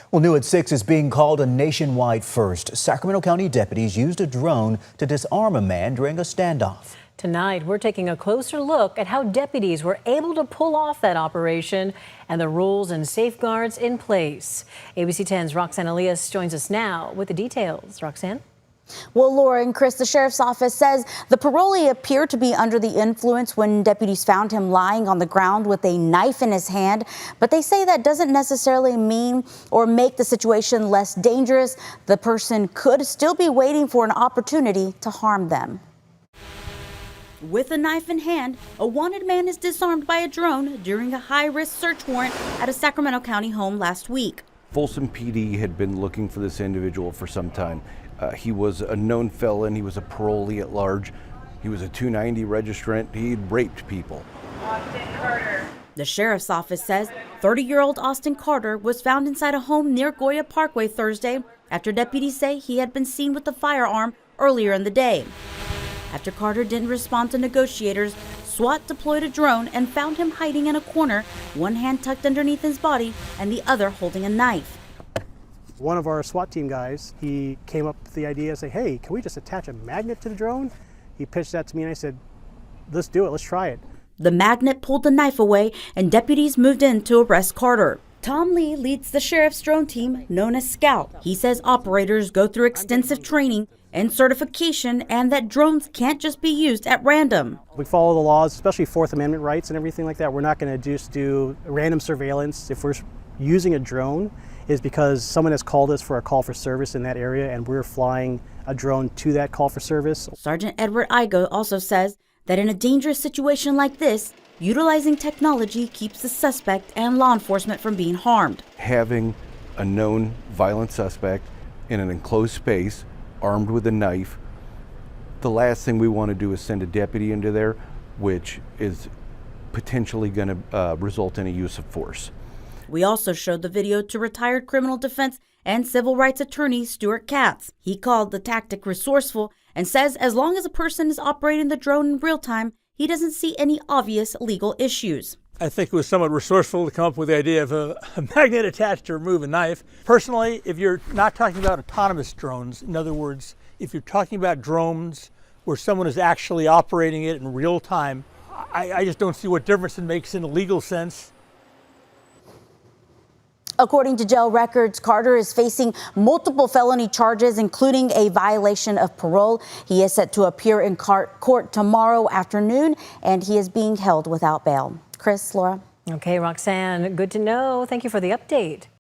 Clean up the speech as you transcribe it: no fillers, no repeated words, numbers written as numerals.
Well, new at 6 is being called a nationwide first. Sacramento County deputies used a drone to disarm a man during a standoff. Tonight, we're taking a closer look at how deputies were able to pull off that operation and the rules and safeguards in place. ABC 10's Roxanne Elias joins us now with the details. Roxanne? Well, Laura and Chris, the sheriff's office says the parolee appeared to be under the influence when deputies found him lying on the ground with a knife in his hand. But they say that doesn't necessarily mean or make the situation less dangerous. The person could still be waiting for an opportunity to harm them. With a knife in hand, a wanted man is disarmed by a drone during a high-risk search warrant at a Sacramento County home last week. Folsom PD had been looking for this individual for some time. He was a known felon. He was a parolee at large. He was a 290 registrant. He'd raped people. Austin Carter. The sheriff's office says 30-year-old Austin Carter was found inside a home near Goya Parkway Thursday after deputies say he had been seen with a firearm earlier in the day. After Carter didn't respond to negotiators, SWAT deployed a drone and found him hiding in a corner, one hand tucked underneath his body and the other holding a knife. One of our SWAT team guys, he came up with the idea and said, hey, can we just attach a magnet to the drone? He pitched that to me and I said, let's do it, let's try it. The magnet pulled the knife away and deputies moved in to arrest Carter. Tom Lee leads the sheriff's drone team known as Scout. He says operators go through extensive training and certification and that drones can't just be used at random. We follow the laws, especially Fourth Amendment rights and everything like that. We're not going to just do random surveillance. If we're using a drone, is because someone has called us for a call for service in that area and we're flying a drone to that call for service. Sergeant Edward Igo also says that in a dangerous situation like this, utilizing technology keeps the suspect and law enforcement from being harmed. Having a known violent suspect in an enclosed space, armed with a knife, the last thing we want to do is send a deputy into there, which is potentially going to result in a use of force. We also showed the video to retired criminal defense and civil rights attorney Stuart Katz. He called the tactic resourceful and says as long as a person is operating the drone in real time, he doesn't see any obvious legal issues. I think it was somewhat resourceful to come up with the idea of a magnet attached to remove a knife. Personally, if you're not talking about autonomous drones, in other words, if you're talking about drones where someone is actually operating it in real time, I just don't see what difference it makes in a legal sense. According to jail records, Carter is facing multiple felony charges, including a violation of parole. He is set to appear in court tomorrow afternoon, and he is being held without bail. Chris, Laura. Okay, Roxanne, good to know. Thank you for the update.